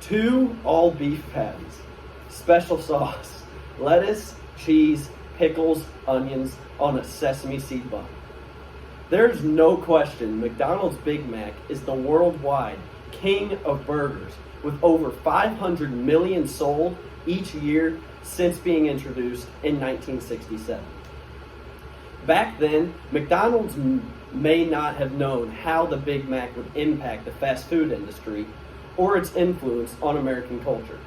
2 all beef patties, special sauce, lettuce, cheese, pickles, onions on a sesame seed bun. There's no question McDonald's Big Mac is the worldwide king of burgers, with over 500 million sold each year since being introduced in 1967. Back then, McDonald's may not have known how the Big Mac would impact the fast food industry or its influence on American culture.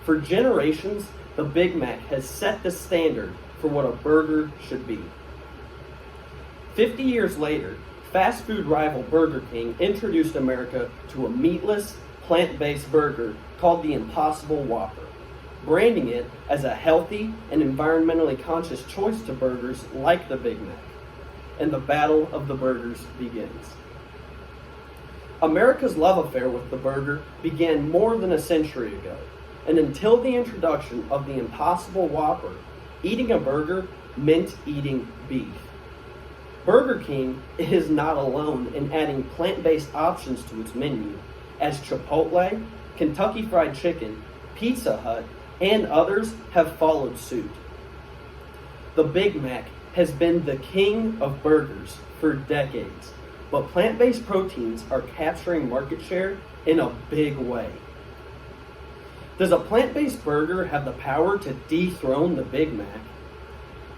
For generations, the Big Mac has set the standard for what a burger should be. 50 years later, fast food rival Burger King introduced America to a meatless, plant-based burger called the Impossible Whopper, branding it as a healthy and environmentally conscious choice to burgers like the Big Mac. And the battle of the burgers begins. America's love affair with the burger began more than a century ago, and until the introduction of the Impossible Whopper, eating a burger meant eating beef. Burger King is not alone in adding plant-based options to its menu, as Chipotle, Kentucky Fried Chicken, Pizza Hut, and others have followed suit. The Big Mac has been the king of burgers for decades, but plant-based proteins are capturing market share in a big way. Does a plant-based burger have the power to dethrone the Big Mac?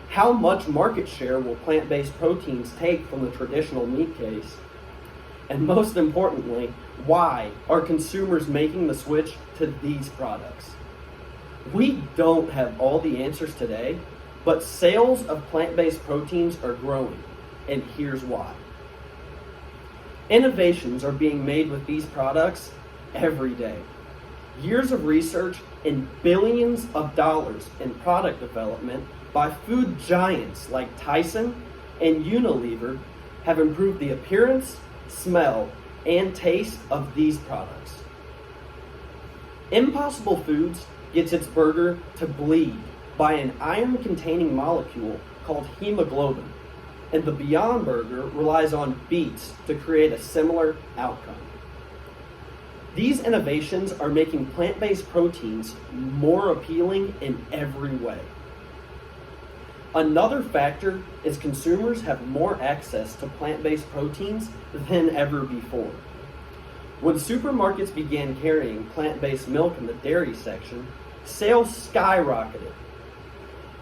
How much market share will plant-based proteins take from the traditional meat case? And most importantly, why are consumers making the switch to these products? We don't have all the answers today, but sales of plant-based proteins are growing, and here's why. Innovations are being made with these products every day. Years of research and billions of dollars in product development by food giants like Tyson and Unilever have improved the appearance, smell, and taste of these products. Impossible Foods gets its burger to bleed by an iron-containing molecule called hemoglobin, and the Beyond Burger relies on beets to create a similar outcome. These innovations are making plant-based proteins more appealing in every way. Another factor is consumers have more access to plant-based proteins than ever before. When supermarkets began carrying plant-based milk in the dairy section, sales skyrocketed.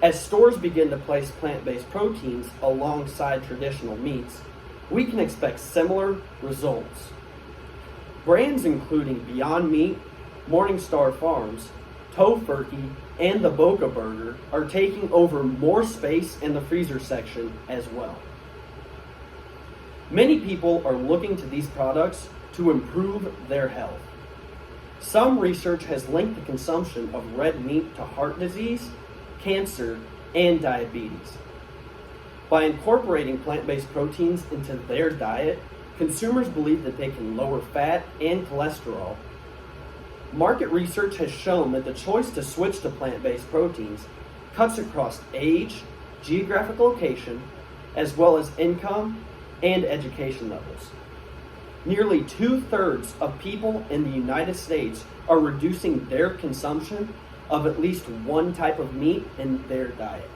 As stores begin to place plant-based proteins alongside traditional meats, we can expect similar results. Brands including Beyond Meat, Morningstar Farms, Tofurkey, and the Boca Burger are taking over more space in the freezer section as well. Many people are looking to these products to improve their health. Some research has linked the consumption of red meat to heart disease, cancer, and diabetes. By incorporating plant-based proteins into their diet, consumers believe that they can lower fat and cholesterol. Market research has shown that the choice to switch to plant-based proteins cuts across age, geographic location, as well as income and education levels. Nearly 2/3 of people in the United States are reducing their consumption of at least one type of meat in their diet.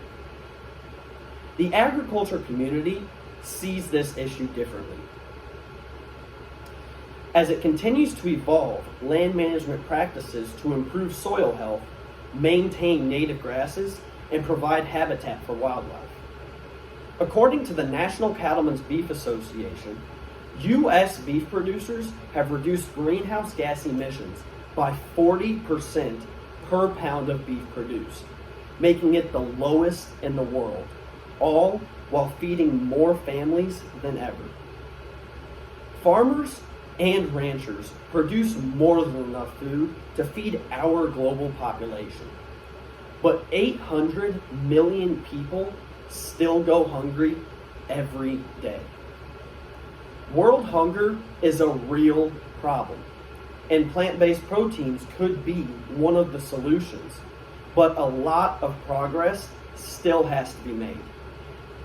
The agriculture community sees this issue differently. As it continues to evolve land management practices to improve soil health, maintain native grasses, and provide habitat for wildlife. According to the National Cattlemen's Beef Association, U.S. beef producers have reduced greenhouse gas emissions by 40% per pound of beef produced, making it the lowest in the world, all while feeding more families than ever. Farmers and ranchers produce more than enough food to feed our global population, but 800 million people still go hungry every day. World hunger is a real problem, and plant-based proteins could be one of the solutions, but a lot of progress still has to be made,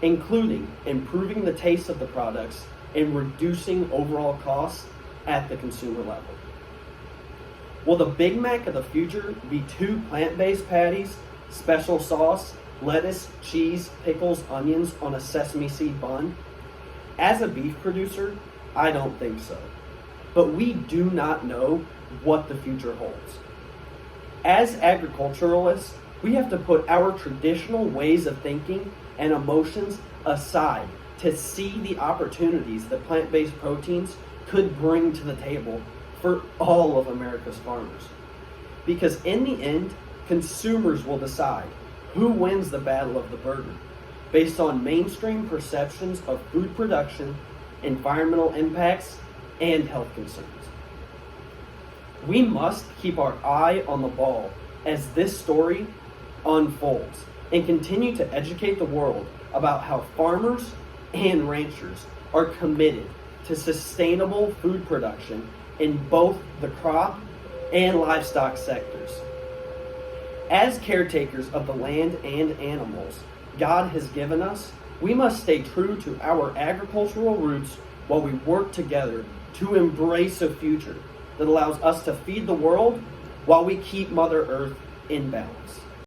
including improving the taste of the products and reducing overall costs at the consumer level. Will the Big Mac of the future be 2 plant-based patties, special sauce, lettuce, cheese, pickles, onions on a sesame seed bun? As a beef producer, I don't think so. But we do not know what the future holds. As agriculturalists, we have to put our traditional ways of thinking and emotions aside to see the opportunities that plant-based proteins could bring to the table for all of America's farmers. Because in the end, consumers will decide who wins the battle of the burger based on mainstream perceptions of food production, environmental impacts, and health concerns. We must keep our eye on the ball as this story unfolds and continue to educate the world about how farmers and ranchers are committed to sustainable food production in both the crop and livestock sectors. As caretakers of the land and animals God has given us, we must stay true to our agricultural roots while we work together to embrace a future that allows us to feed the world while we keep Mother Earth in balance.